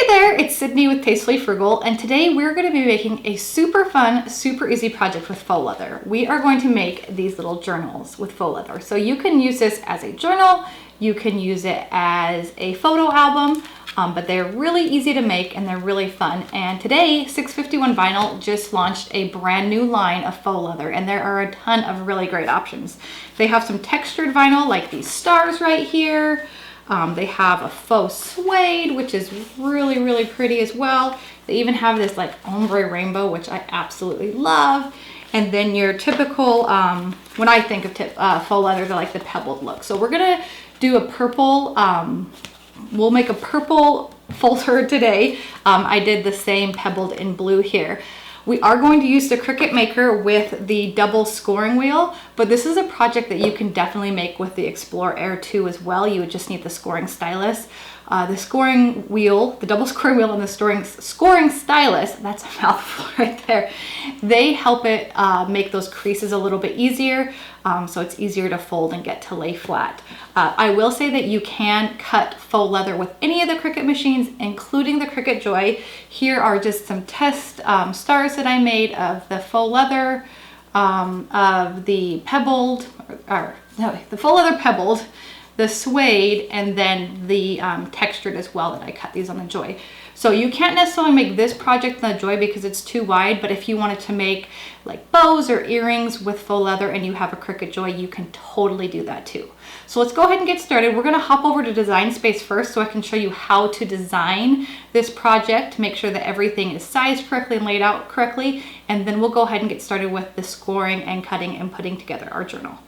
there, it's Sydney with Tastefully Frugal, and today we're going to be making a super fun, super easy project with faux leather. We are going to make these little journals with faux leather. So you can use this as a journal, you can use it as a photo album, but they're really easy to make and they're really fun. And today, 651 Vinyl just launched a brand new line of faux leather, and there are a ton of really great options. They have some textured vinyl like these stars right here. They have a faux suede, which is really, really pretty as well. They even have this like ombre rainbow, which I absolutely love. And then your typical, when I think of faux leather, they're like the pebbled look. So we're gonna do a purple, we'll make a purple folder today. I did the same pebbled in blue here. We are going to use the Cricut maker with the double scoring wheel, but this is a project that you can definitely make with the Explorer Air 2 as well. You would just need the scoring stylus. The scoring wheel, the double scoring wheel and the scoring stylus, that's a mouthful right there. They help it make those creases a little bit easier, so it's easier to fold and get to lay flat. I will say that you can cut faux leather with any of the Cricut machines, including the Cricut Joy. Here are just some test stars that I made of the faux leather, of the pebbled, the faux leather pebbled, the suede, and then the textured as well that I cut these on the Joy. So you can't necessarily make this project on the Joy because it's too wide, but if you wanted to make like bows or earrings with faux leather and you have a Cricut Joy, you can totally do that too. So let's go ahead and get started. We're gonna hop over to Design Space first so I can show you how to design this project to make sure that everything is sized correctly and laid out correctly, and then we'll go ahead and get started with the scoring and cutting and putting together our journal.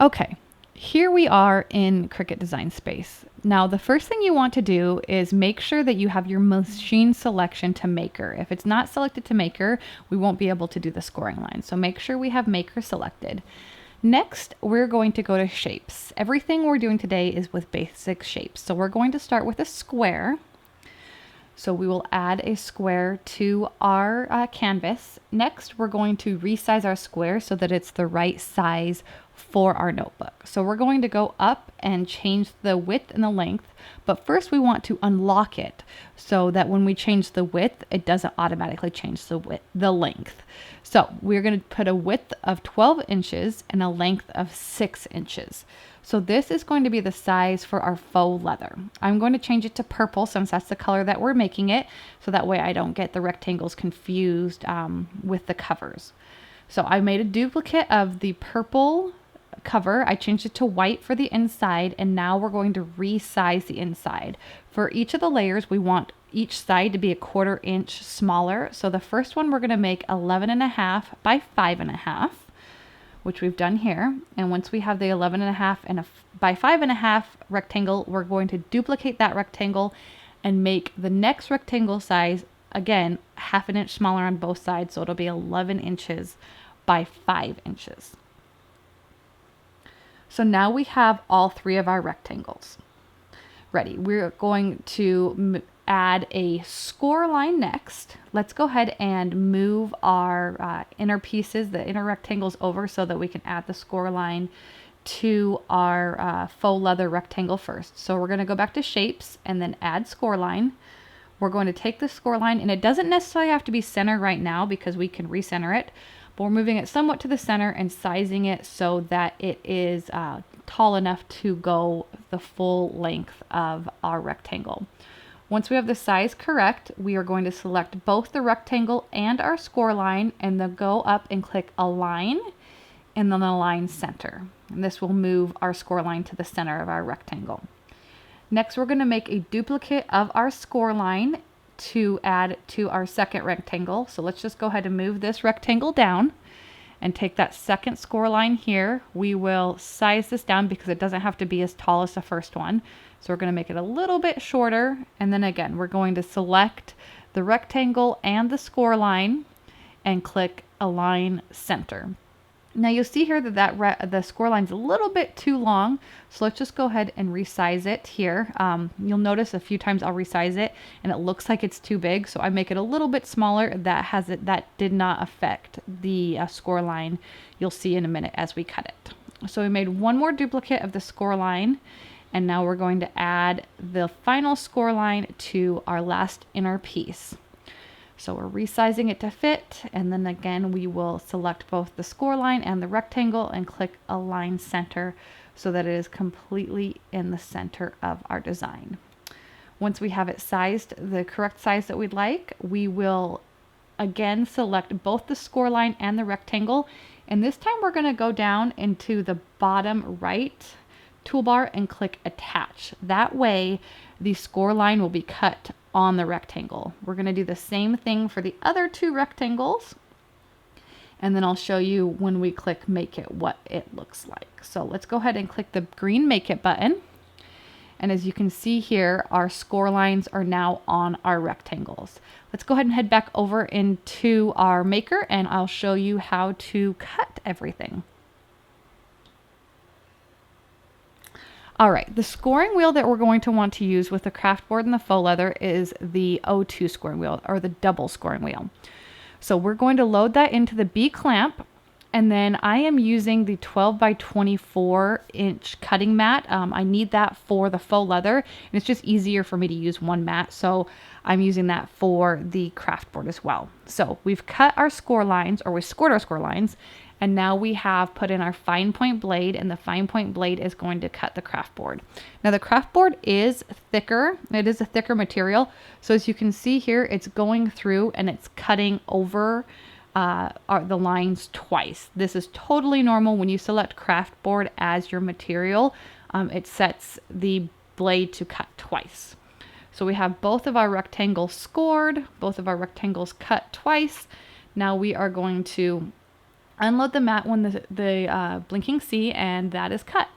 Okay, here we are in Cricut Design Space. Now, the first thing you want to do is make sure that you have your machine selection to Maker. If it's not selected to Maker, we won't be able to do the scoring line. So make sure we have Maker selected. Next, we're going to go to Shapes. Everything we're doing today is with basic shapes. So we're going to start with a square. So we will add a square to our canvas. Next, we're going to resize our square so that it's the right size for our notebook. So we're going to go up and change the width and the length, but first we want to unlock it so that when we change the width, it doesn't automatically change the length. So we're going to put a width of 12 inches and a length of 6 inches. So this is going to be the size for our faux leather. I'm going to change it to purple since that's the color that we're making it, so that way I don't get the rectangles confused with the covers. So I made a duplicate of the purple cover. I changed it to white for the inside, and now we're going to resize the inside. For each of the layers, we want each side to be 1/4 inch smaller. So the first one we're going to make 11.5 by 5.5, which we've done here. And once we have the 11.5 by 5.5 rectangle, we're going to duplicate that rectangle and make the next rectangle size, again, 1/2 inch smaller on both sides. So it'll be 11 inches by 5 inches. So now we have all three of our rectangles ready. We're going to add a score line next. Let's go ahead and move our inner pieces, the inner rectangles over so that we can add the score line to our faux leather rectangle first. So we're going to go back to Shapes and then add score line. We're going to take the score line, and it doesn't necessarily have to be center right now because we can recenter it, but we're moving it somewhat to the center and sizing it so that it is tall enough to go the full length of our rectangle. Once we have the size correct, we are going to select both the rectangle and our score line and then go up and click Align and then Align Center. And this will move our score line to the center of our rectangle. Next, we're going to make a duplicate of our score line to add to our second rectangle. So let's just go ahead and move this rectangle down and take that second score line here. We will size this down because it doesn't have to be as tall as the first one. So we're going to make it a little bit shorter. And then again, we're going to select the rectangle and the score line and click Align Center. Now you'll see here that the score line's a little bit too long, so let's just go ahead and resize it here. You'll notice a few times I'll resize it and it looks like it's too big, so I make it a little bit smaller. That did not affect the score line. You'll see in a minute as we cut it. So we made one more duplicate of the score line, And now we're going to add the final score line to our last inner piece. So we're resizing it to fit, and then again we will select both the score line and the rectangle and click Align Center so that it is completely in the center of our design. Once we have it sized the correct size that we'd like, we will again select both the score line and the rectangle, and this time we're going to go down into the bottom right toolbar and click Attach. That way the score line will be cut on the rectangle. We're going to do the same thing for the other two rectangles, and then I'll show you when we click Make It what it looks like. So let's go ahead and click the green Make It button, and as you can see here, our score lines are now on our rectangles. Let's go ahead and head back over into our maker, and I'll show you how to cut everything. All right, the scoring wheel that we're going to want to use with the Kraft board and the faux leather is the O2 scoring wheel, or the double scoring wheel. So we're going to load that into the B clamp, and then I am using the 12 by 24 inch cutting mat. I need that for the faux leather, and it's just easier for me to use one mat, so I'm using that for the Kraft board as well. So we've cut our score lines, or we scored our score lines, and now we have put in our fine point blade, and the fine point blade is going to cut the Kraft board. Now the Kraft board is thicker. It is a thicker material. So as you can see here, it's going through and it's cutting over the lines twice. This is totally normal when you select Kraft board as your material. It sets the blade to cut twice. So we have both of our rectangles scored, both of our rectangles cut twice. Now we are going to unload the mat when the blinking C, and that is cut.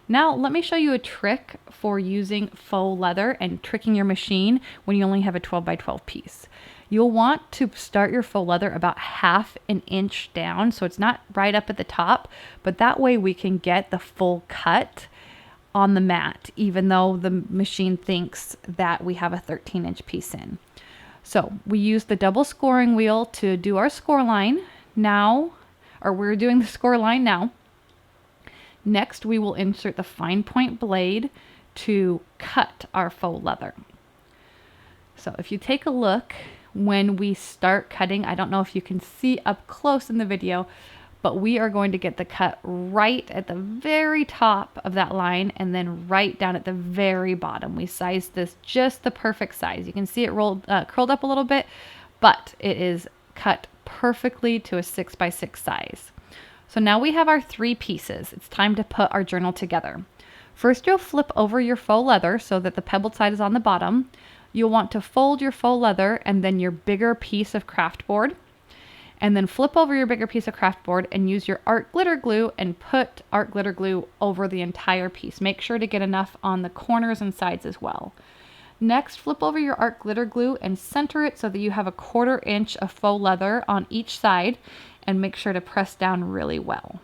Now let me show you a trick for using faux leather and tricking your machine when you only have a 12 by 12 piece. You'll want to start your faux leather about ½ an inch down, so it's not right up at the top, but that way we can get the full cut on the mat, even though the machine thinks that we have a 13-inch piece in. So we use the double scoring wheel to do our score line now, or we're doing the score line now. Next, we will insert the fine point blade to cut our faux leather. So if you take a look, when we start cutting, I don't know if you can see up close in the video, but we are going to get the cut right at the very top of that line and then right down at the very bottom. We sized this just the perfect size. You can see it curled up a little bit, but it is cut perfectly to a 6 by 6 size. So now we have our 3 pieces. It's time to put our journal together. First, you'll flip over your faux leather so that the pebbled side is on the bottom. You'll want to fold your faux leather and then your bigger piece of Kraft board, and then flip over your bigger piece of Kraft board and use your art glitter glue and put art glitter glue over the entire piece. Make sure to get enough on the corners and sides as well. Next, flip over your art glitter glue and center it so that you have a 1/4 inch of faux leather on each side, and make sure to press down really well.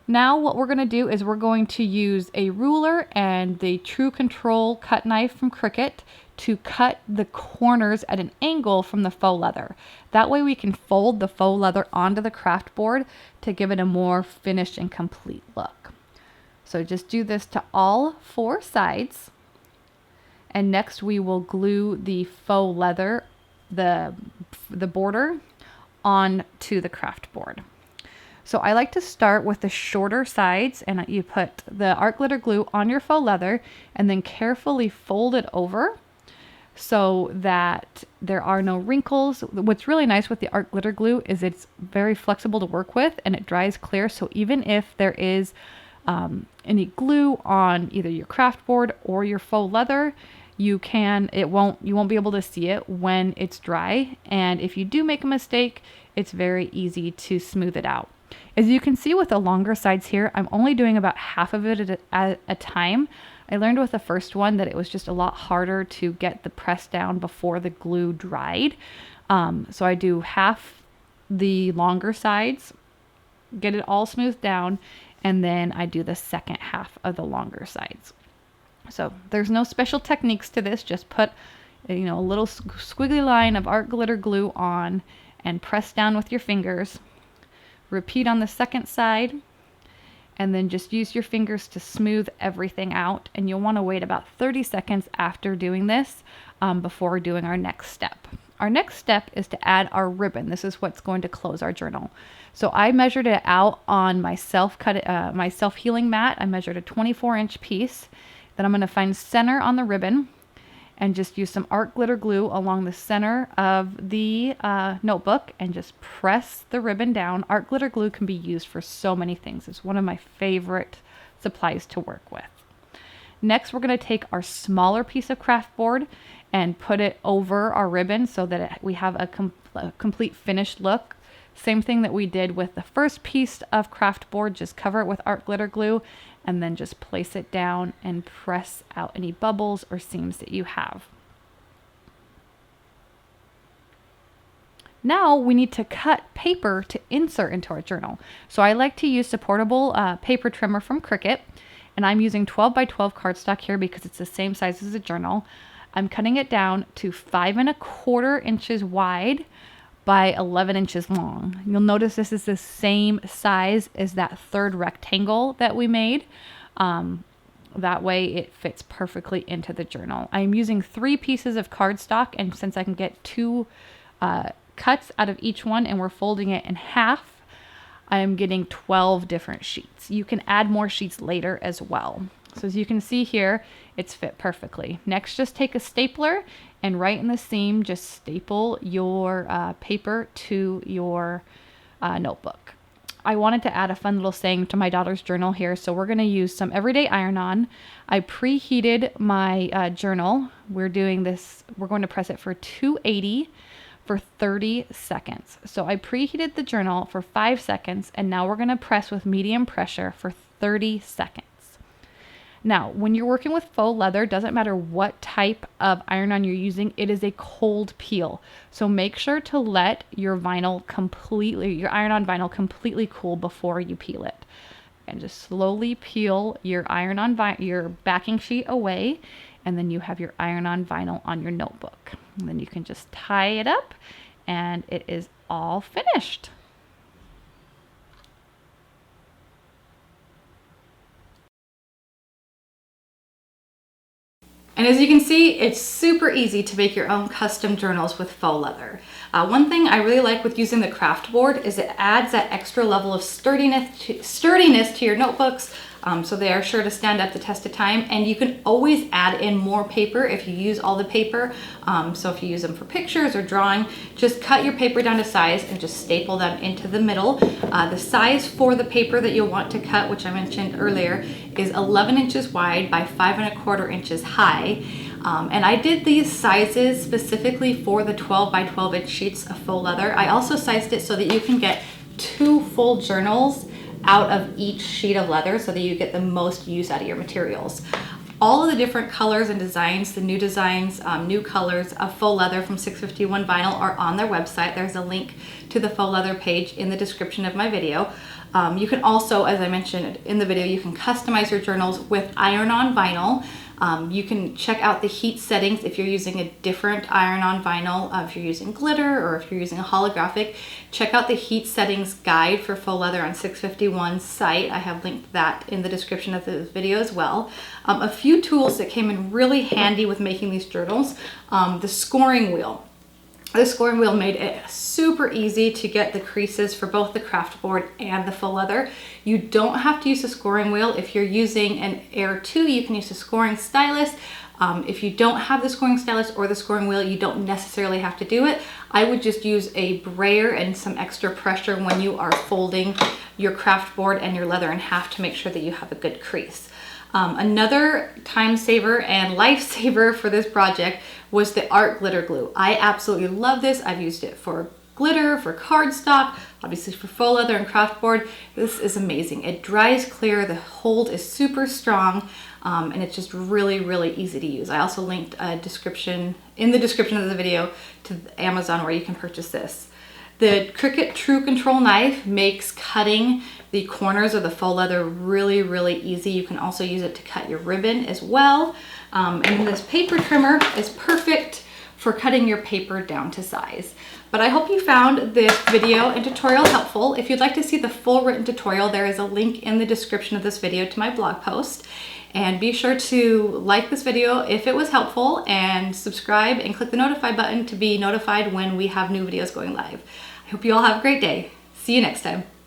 Now what we're going to do is we're going to use a ruler and the True Control cut knife from Cricut to cut the corners at an angle from the faux leather. That way we can fold the faux leather onto the Kraft board to give it a more finished and complete look. So just do this to all 4 sides. And next we will glue the faux leather, the border, onto the Kraft board. So I like to start with the shorter sides, and you put the art glitter glue on your faux leather and then carefully fold it over so that there are no wrinkles. What's really nice with the art glitter glue is it's very flexible to work with and it dries clear. So even if there is any glue on either your Kraft board or your faux leather, you won't be able to see it when it's dry. And if you do make a mistake, it's very easy to smooth it out. As you can see with the longer sides here, I'm only doing about half of it at a time. I learned with the first one that it was just a lot harder to get the press down before the glue dried. So I do half the longer sides, get it all smoothed down, and then I do the second half of the longer sides. So there's no special techniques to this, just put a little squiggly line of art glitter glue on and press down with your fingers. Repeat on the second side, and then just use your fingers to smooth everything out. And you'll want to wait about 30 seconds after doing this before doing our next step. Our next step is to add our ribbon. This is what's going to close our journal. So I measured it out on my self-healing mat. I measured a 24-inch piece. Then I'm going to find center on the ribbon and just use some art glitter glue along the center of the notebook and just press the ribbon down. Art glitter glue can be used for so many things. It's one of my favorite supplies to work with. Next, we're going to take our smaller piece of craft board and put it over our ribbon so that we have a complete finished look. Same thing that we did with the first piece of craft board, just cover it with art glitter glue and then just place it down and press out any bubbles or seams that you have. Now we need to cut paper to insert into our journal. So I like to use the portable paper trimmer from Cricut, and I'm using 12 by 12 cardstock here because it's the same size as a journal. I'm cutting it down to 5¼ inches wide by 11 inches long. You'll notice this is the same size as that third rectangle that we made. That way it fits perfectly into the journal. I'm using 3 pieces of cardstock, and since I can get 2 cuts out of each one and we're folding it in half, I am getting 12 different sheets. You can add more sheets later as well. So as you can see here, it's fit perfectly. Next, just take a stapler and right in the seam, just staple your paper to your notebook. I wanted to add a fun little saying to my daughter's journal here, so we're going to use some everyday iron-on. I preheated my journal. We're going to press it for 280 for 30 seconds. So I preheated the journal for 5 seconds, and now we're going to press with medium pressure for 30 seconds. Now, when you're working with faux leather, doesn't matter what type of iron-on you're using, it is a cold peel. So make sure to let your iron-on vinyl completely cool before you peel it. And just slowly peel your your backing sheet away, and then you have your iron-on vinyl on your notebook. And then you can just tie it up, and it is all finished. And as you can see, it's super easy to make your own custom journals with faux leather. One thing I really like with using the craft board is it adds that extra level of sturdiness to your notebooks, so they are sure to stand up the test of time. And you can always add in more paper if you use all the paper. So if you use them for pictures or drawing, just cut your paper down to size and just staple them into the middle. The size for the paper that you'll want to cut, which I mentioned earlier, is 11 inches wide by 5¼ inches high. And I did these sizes specifically for the 12 by 12 inch sheets of faux leather. I also sized it so that you can get 2 full journals out of each sheet of leather so that you get the most use out of your materials. All of the different colors and designs, the new designs, new colors of faux leather from 651 Vinyl are on their website. There's a link to the faux leather page in the description of my video. You can also, as I mentioned in the video, you can customize your journals with iron-on vinyl. You can check out the heat settings if you're using a different iron-on vinyl, if you're using glitter or if you're using a holographic. Check out the heat settings guide for faux leather on 651's site. I have linked that in the description of this video as well. A few tools that came in really handy with making these journals. The scoring wheel. The scoring wheel made it super easy to get the creases for both the craft board and the faux leather. You don't have to use a scoring wheel. If you're using an Air 2, you can use a scoring stylus. If you don't have the scoring stylus or the scoring wheel, you don't necessarily have to do it. I would just use a brayer and some extra pressure when you are folding your craft board and your leather in half to make sure that you have a good crease. Another time saver and lifesaver for this project was the art glitter glue. I absolutely love this. I've used it for glitter, for cardstock, obviously for faux leather and craft board. This is amazing. It dries clear, the hold is super strong, and it's just really, really easy to use. I also linked a description in the description of the video to Amazon where you can purchase this. The Cricut True Control knife makes cutting the corners of the faux leather really, really easy. You can also use it to cut your ribbon as well. And this paper trimmer is perfect for cutting your paper down to size. But I hope you found this video and tutorial helpful. If you'd like to see the full written tutorial, there is a link in the description of this video to my blog post. And be sure to like this video if it was helpful, and subscribe and click the notify button to be notified when we have new videos going live. I hope you all have a great day. See you next time.